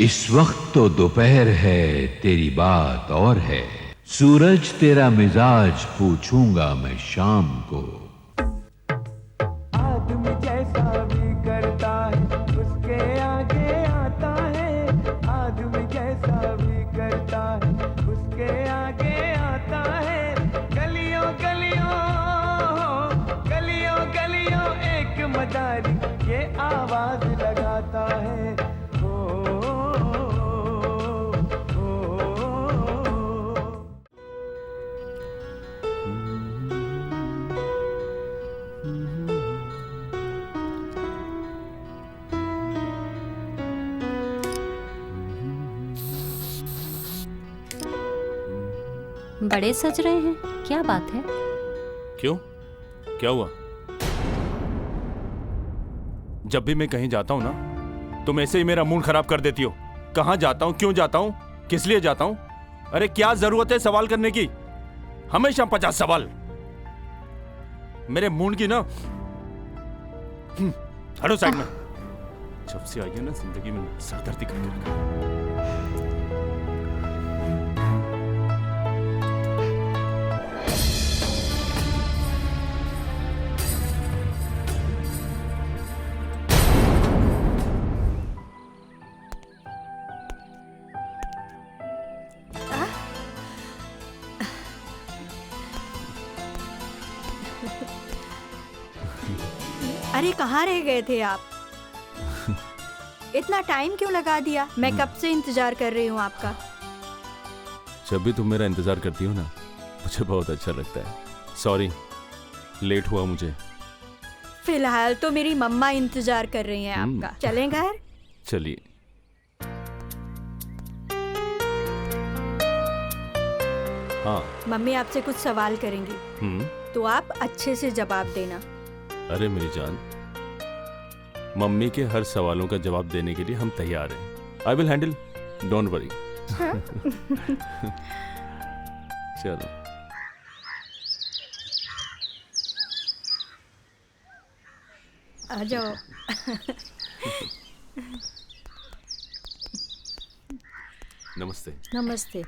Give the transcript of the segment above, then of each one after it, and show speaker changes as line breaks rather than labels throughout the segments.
इस वक्त तो दोपहर है, तेरी बात और है। सूरज तेरा मिजाज पूछूंगा मैं शाम को।
आदमी जैसा भी करता है उसके आगे आता है। आदमी जैसा भी करता है उसके आगे आता है। गलियों गलियों गलियों गलियों एक मदारी ये आवाज लगाता है।
बड़े सज रहे हैं, क्या बात है?
क्यों? क्या हुआ? जब भी मैं कहीं जाता हूँ ना, तुम ऐसे ही मेरा मूड खराब कर देती हो। कहाँ जाता हूँ, क्यों जाता हूँ, किस लिए जाता हूँ? अरे क्या जरूरत है सवाल करने की? हमेशा 50 सवाल। मेरे मूड की ना। हटो साइड में। जब से आई है ना जिंदगी में सरदर्दी करके रखा।
अरे कहाँ रह गए थे आप? इतना टाइम क्यों लगा दिया? मैं कब से इंतजार कर रही हूँ आपका।
जब भी तुम मेरा इंतजार करती हो ना, मुझे बहुत अच्छा लगता है। सॉरी, लेट हुआ मुझे।
फिलहाल तो मेरी मम्मा इंतजार कर रही हैं आपका। चलें घर?
चलिए। हाँ।
मम्मी आपसे कुछ सवाल करेंगी, तो आप अच्छे से जवाब देना।
अरे मेरी जान, मम्मी के हर सवालों का जवाब देने के लिए हम तैयार हैं। I will handle, don't worry. चलो।
आ जाओ।
नमस्ते।
नमस्ते,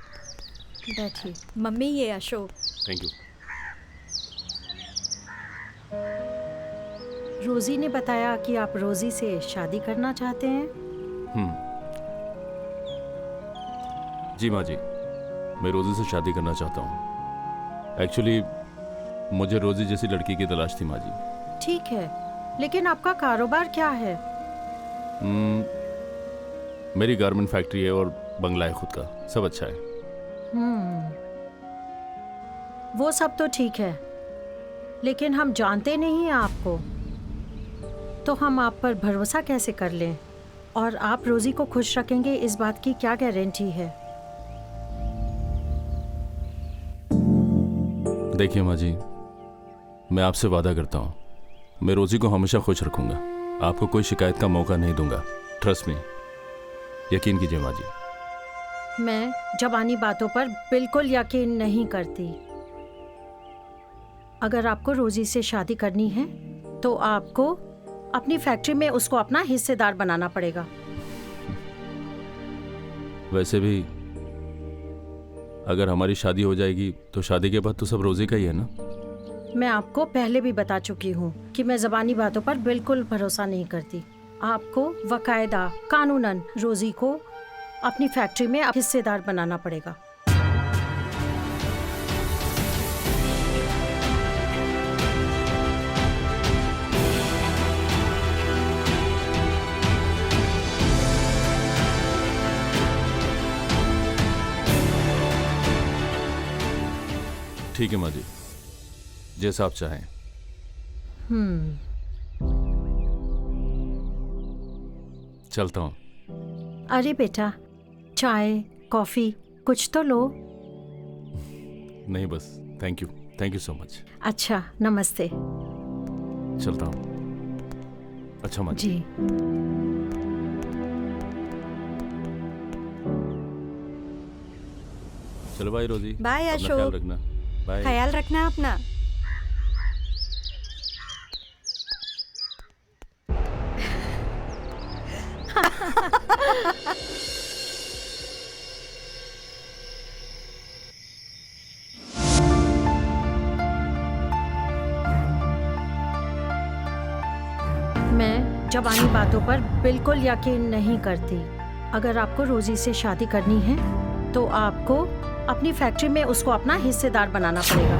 बैठिए। मम्मी ये अशोक।
Thank you.
रोजी ने बताया कि आप रोजी से शादी करना चाहते हैं।
जी माँ जी, मैं रोजी से शादी करना चाहता हूँ। एक्चुअली मुझे रोजी जैसी लड़की की तलाश थी माँ जी।
ठीक है, लेकिन आपका कारोबार क्या है?
मेरी गारमेंट फैक्ट्री है और बंगला है खुद का, सब अच्छा है।
वो सब तो ठीक है, लेकिन हम जानते नहीं हैं आपको, तो हम आप पर भरोसा कैसे कर लें? और आप रोजी को खुश रखेंगे, इस बात की क्या गारंटी है?
देखिए माँ जी, मैं आपसे वादा करता हूँ, मैं रोजी को हमेशा खुश रखूंगा। आपको कोई शिकायत का मौका नहीं दूंगा। ट्रस्ट मी, यकीन कीजिए माँ जी।
मैं ज़बानी बातों पर बिल्कुल यकीन नहीं करती। अगर आपको रोजी से शादी करनी है तो आपको अपनी फैक्ट्री में उसको अपना हिस्सेदार बनाना पड़ेगा।
वैसे भी अगर हमारी शादी हो जाएगी तो शादी के बाद तो सब रोजी का ही है ना।
मैं आपको पहले भी बता चुकी हूँ कि मैं ज़बानी बातों पर बिल्कुल भरोसा नहीं करती। आपको वकायदा कानूनन रोजी को अपनी फैक्ट्री में हिस्सेदार बनाना पड़ेगा।
ठीक है माँ जी, जैसा आप चाहें। चलता हूँ।
अरे बेटा, चाय कॉफी कुछ तो लो।
नहीं बस, थैंक यू सो मच।
अच्छा, नमस्ते।
चलता हूँ। अच्छा माँ
जी।
चलो बाय रोजी।
बाय
अपना
अशोक।
ख्याल रखना। बाय।
ख्याल रखना अपना।
जबानी बातों पर बिल्कुल यकीन नहीं करती। अगर आपको रोजी से शादी करनी है तो आपको अपनी फैक्ट्री में उसको अपना हिस्सेदार बनाना पड़ेगा।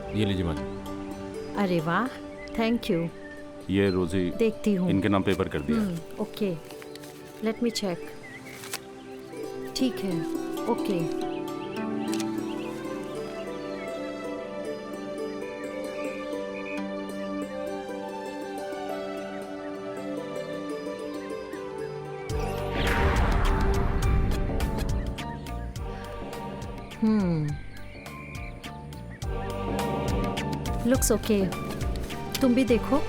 ये लीजिए मैडम।
अरे वाह, थैंक यू।
ये रोजी
देखती हूँ।
इनके नाम पेपर कर दिया।
Okay, let me check. ठीक है, ओके। Looks okay. तुम भी देखो।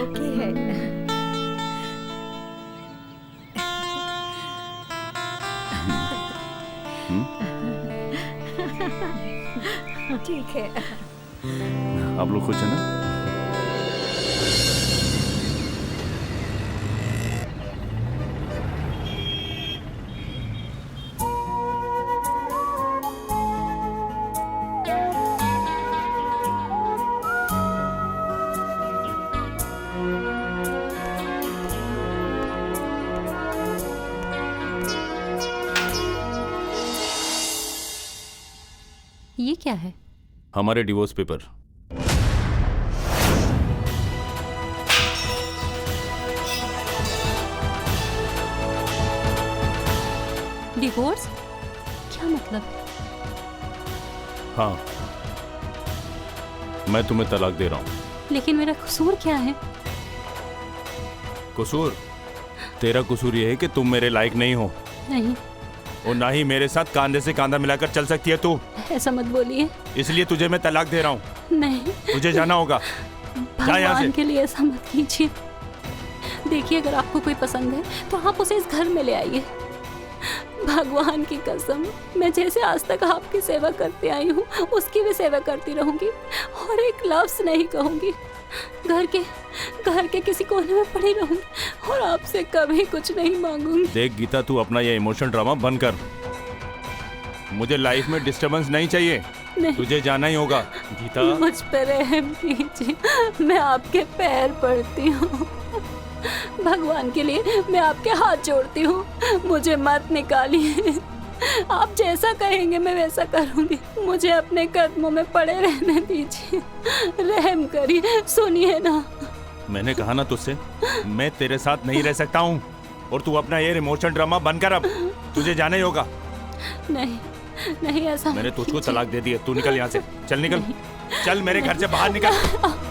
ओके है। ठीक है।
आप लोग खुश हैं ना?
ये क्या है?
हमारे डिवोर्स पेपर।
डिवोर्स? क्या मतलब?
हाँ, मैं तुम्हें तलाक दे रहा हूँ।
लेकिन मेरा कसूर क्या है?
कसूर? तेरा कसूर ये है कि तुम मेरे लायक नहीं हो,
नहीं,
और ना ही मेरे साथ कांधे से कांधा मिलाकर चल सकती है तू।
ऐसा मत बोलिए।
इसलिए तुझे मैं तलाक दे रहा हूँ।
नहीं,
तुझे जाना होगा। जा यहाँ
भगवान
से।
के लिए ऐसा मत कीजिए। देखिए, अगर आपको कोई पसंद है तो आप उसे इस घर में ले आइए। भगवान की कसम, मैं जैसे आज तक आपकी सेवा करती आई हूँ उसकी भी सेवा करती रहूंगी और एक लफ्ज नहीं कहूंगी। घर के किसी कोने में पड़ी रहूंगी और आपसे कभी कुछ नहीं मांगूंगी।
देख गीता, तू अपना ये इमोशनल ड्रामा बंद कर। मुझे लाइफ में डिस्टरबेंस नहीं चाहिए।
नहीं।
तुझे जाना ही होगा गीता।
मुझ पर रहम कीजिए, मैं आपके पैर पड़ती हूँ। भगवान के लिए मैं आपके हाथ जोड़ती हूँ, मुझे मत निकालिए। आप जैसा कहेंगे मैं वैसा करूँगी। मुझे अपने कदमों में पड़े रहने दीजिए, रहम करिए, सुनिए ना।
मैंने कहा ना तुझसे, मैं तेरे साथ नहीं रह सकता हूँ, और तू अपना ये इमोशनल ड्रामा बंद कर। अब तुझे जाना ही होगा।
नहीं नहीं, ऐसा
मैंने
मत
तुझको
कीजिए।
तलाक दे दिया। तू निकल यहाँ से, चल निकल। चल मेरे घर से बाहर निकल।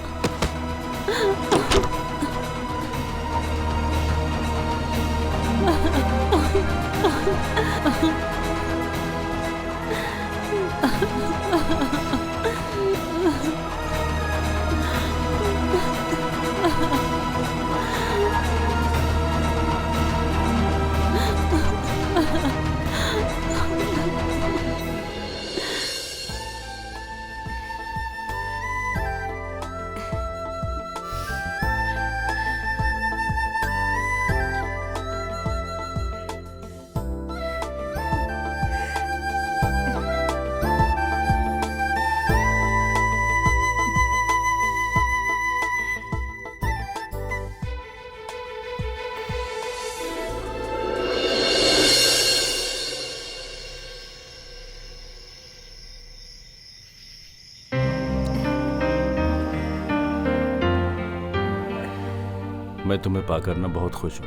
मैं तुम्हें पाकर ना बहुत खुश हूं,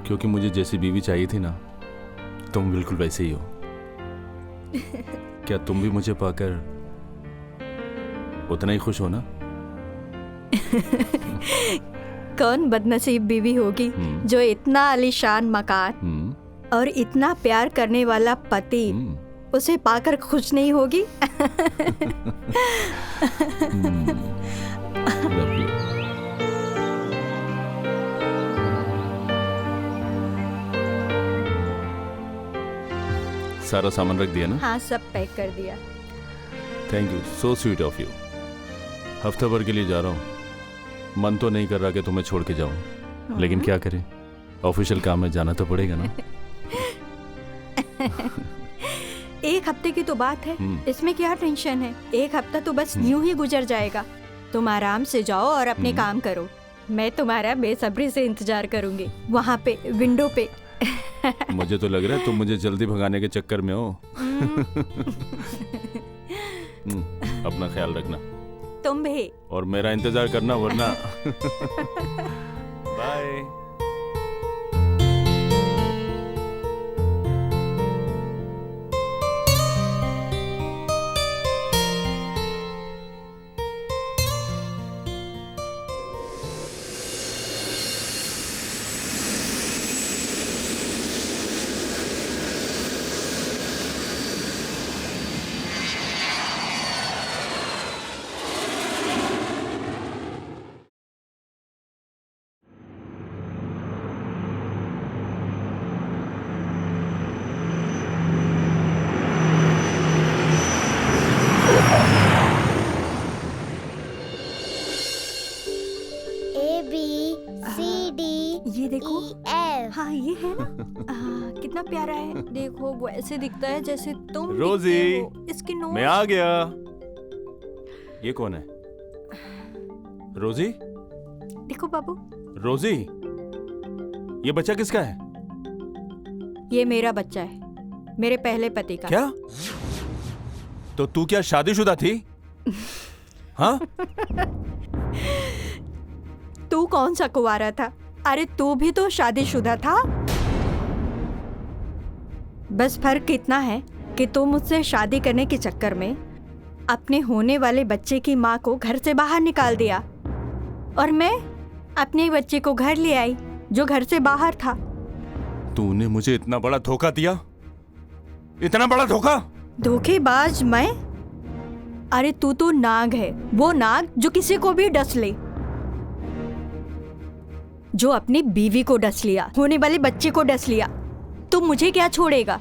क्योंकि मुझे जैसी बीवी चाहिए थी ना, तुम बिल्कुल वैसे ही हो। क्या तुम भी मुझे पाकर उतना ही खुश हो ना?
कौन बदनसीब बीवी होगी जो इतना आलीशान मकान और इतना प्यार करने वाला पति उसे पाकर खुश नहीं होगी।
सारा सामान रख दिया ना?
हाँ, सब पैक कर दिया।
Thank you, so sweet of you. हफ्ता भर के लिए जा रहा हूँ, मन तो नहीं कर रहा कि तुम्हें छोड़ के जाऊं, लेकिन क्या करें, ऑफिशियल काम में जाना तो पड़ेगा ना।
एक हफ्ते की तो बात है, इसमें क्या टेंशन है? एक हफ्ता तो बस यूं ही गुजर जाएगा। तुम आराम से जाओ और अपने काम करो। मैं तुम्हारा बेसब्री से इंतजार करूंगी वहाँ पे विंडो पे।
मुझे तो लग रहा है तुम मुझे जल्दी भगाने के चक्कर में हो। अपना ख्याल रखना।
तुम भी।
और मेरा इंतजार करना, वरना। बाय।
ये देखो,
F।
हाँ ये है ना। कितना प्यारा है। देखो वो ऐसे दिखता है जैसे तुम
रोजी,
दिखते हो। इसकी नोज।
मैं आ गया। ये कौन है? रोजी?
देखो बाबू।
रोजी, ये बच्चा किसका है?
ये मेरा बच्चा है, मेरे पहले पति का।
क्या? तो तू क्या शादीशुदा थी? हाँ?
तू कौन सा कुंवारा था? अरे तू भी तो शादीशुदा था। बस फर्क इतना है कि तू मुझसे शादी करने के चक्कर में अपने होने वाले बच्चे की माँ को घर से बाहर निकाल दिया, और मैं अपने बच्चे को घर ले आई जो घर से बाहर था।
तूने मुझे इतना बड़ा धोखा दिया? इतना बड़ा धोखा?
धोखेबाज मैं? अरे तू तो नाग है, वो नाग जो किसी को भी डस ले, जो अपनी बीवी को डस लिया, होने वाले बच्चे को डस लिया। तू मुझे क्या छोड़ेगा?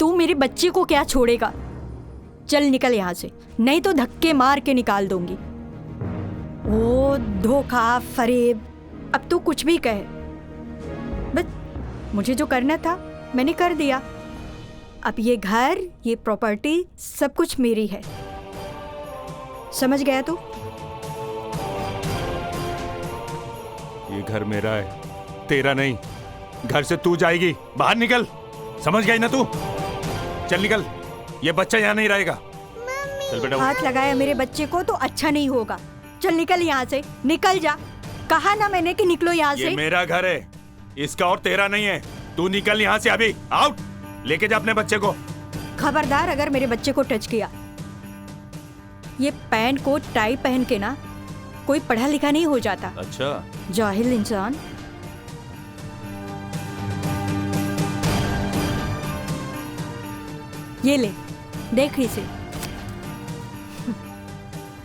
तू मेरे बच्चे को क्या छोड़ेगा? चल निकल यहाँ से, नहीं तो धक्के मार के निकाल दूंगी। ओ धोखा, फरेब, अब तू कुछ भी कहे, बस मुझे जो करना था मैंने कर दिया। अब ये घर, ये प्रॉपर्टी, सब कुछ मेरी है। समझ गया तू?
ये घर मेरा है, तेरा नहीं। घर से तू जाएगी, बाहर निकल। समझ गई ना तू? चल निकल, ये बच्चा यहाँ नहीं रहेगा। चल बेटा।
हाथ लगाया मेरे बच्चे को तो अच्छा नहीं होगा। चल निकल यहाँ से, निकल जा। कहा ना मैंने कि निकलो यहाँ
ये
से।
मेरा घर है, इसका और तेरा नहीं है। तू निकल यहाँ से अभी, आउट। लेके जा अपने बच्चे को।
खबरदार अगर मेरे बच्चे को टच किया। ये पैंट कोट टाई पहन के ना कोई पढ़ा लिखा नहीं हो जाता।
अच्छा,
जाहिल इंसान। ये ले, देख इसे।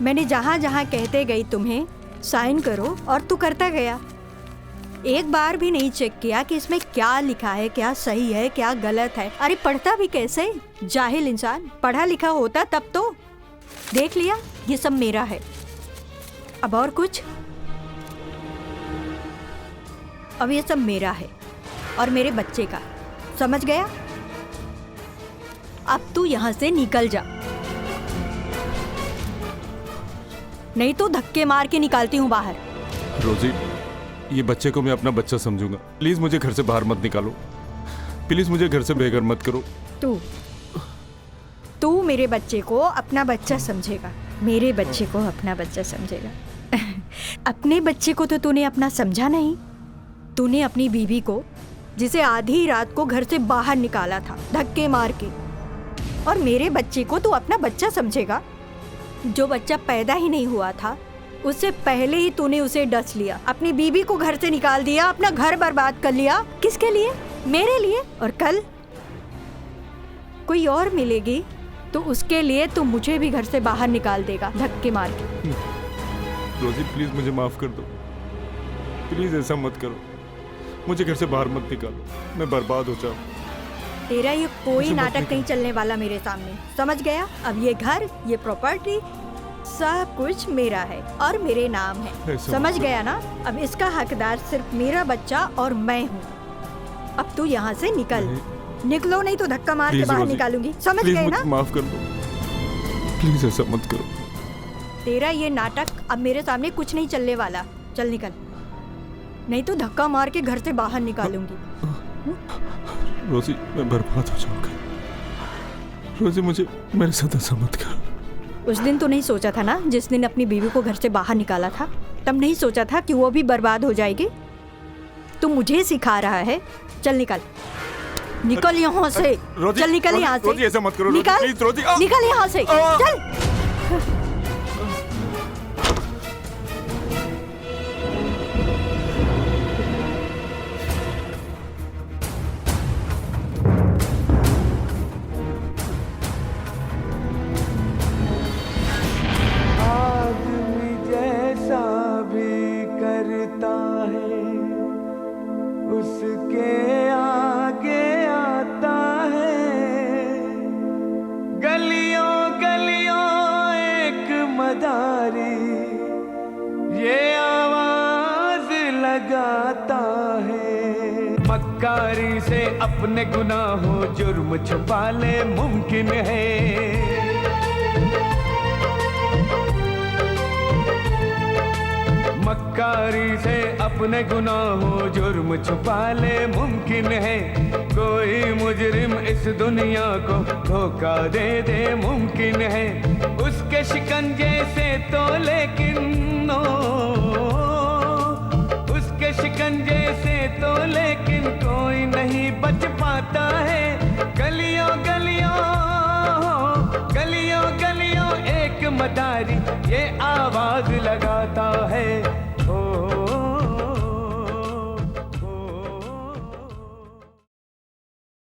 मैंने जहां जहां कहते गई तुम्हें साइन करो, और तू करता गया। एक बार भी नहीं चेक किया कि इसमें क्या लिखा है, क्या सही है, क्या गलत है। अरे पढ़ता भी कैसे? जाहिल इंसान। पढ़ा लिखा होता तब तो। देख लिया, ये सब मेरा है। अब और कुछ? अब ये सब मेरा है और मेरे बच्चे का। समझ गया? अब तू यहाँ से निकल जा, नहीं तो धक्के मार के निकालती हूँ बाहर।
रोजी, ये बच्चे को मैं अपना बच्चा समझूंगा। प्लीज मुझे घर से बाहर मत निकालो। प्लीज मुझे घर से बेघर मत करो। तू
मेरे बच्चे को अपना बच्चा समझेगा, मेरे बच्चे को अपना बच्चा समझेगा। अपने बच्चे को तो तूने अपना समझा नहीं। तूने अपनी बीवी को, जिसे आधी रात को घर से बाहर निकाला था धक्के मार के, और मेरे बच्चे को तू अपना बच्चा समझेगा? जो बच्चा पैदा ही नहीं हुआ था उससे पहले ही तूने उसे डस लिया, अपनी बीवी को घर से निकाल दिया, अपना घर बर्बाद कर लिया। किसके लिए? मेरे लिए। और कल कोई और मिलेगी तो उसके लिए तू मुझे भी घर से बाहर निकाल देगा धक्के मार के।
रोजी प्लीज मुझे माफ कर दो, प्लीज ऐसा मत करो, मुझे घर से बाहर मत निकालो, मैं बर्बाद हो जाऊं।
तेरा ये कोई
मुझे मत
नाटक नहीं चलने वाला मेरे सामने, समझ गया? अब ये घर, ये प्रॉपर्टी सब कुछ मेरा है और मेरे नाम है,
ऐसा
समझ
मत
गया ना? अब इसका हकदार सिर्फ मेरा बच्चा और मैं हूँ। अब तू यहाँ से निकल, निकलो नहीं तो धक्का मार के
प्लीज
बाहर
रोजी,
निकालूंगी, समझ
प्लीज
गए
मुझे
ना?
माफ कर दो, प्लीज ऐसा मत करो।
तेरा ये नाटक अब मेरे सामने कुछ नहीं चलने वाला, चल निकल, नहीं तो धक्का मार के घर से बाहर निकालूंगी।
रोजी मैं बर्बाद हो जाऊंगा, रोजी मुझे मेरे साथ ऐसा मत करो।
उस दिन तो नहीं सोचा था ना, जिस दिन अपनी बीवी को घर से बाहर निकाला था, तब नहीं सोचा था कि वो भी बर्बाद हो जाएगी? तू मुझे सिखा रहा है? चल निकल, निकल यहाँ से,
रोजी,
चल निकल
रोजी,
यहाँ से।
रोजी, ऐसा मत करो, रोजी,
निकल,
प्लीज, रोजी,
निकल यहाँ से, चल।
आदमी जैसा भी करता है उसके आगे आता है। गलियों गलियों एक मदारी ये आवाज लगाता है। मक्कारी से अपने गुनाहों जुर्म छुपा ले मुमकिन है। मक्कारी से अपने गुनाहों जुर्म छुपा ले मुमकिन है। कोई मुजरिम इस दुनिया को धोखा दे दे मुमकिन है। उसके शिकंजे से तो लेकिन उसके शिकंजे से तो लेकिन कोई नहीं बच पाता है। गलियों गलियों गलियों गलियों एक मदारी ये आवाज लगाता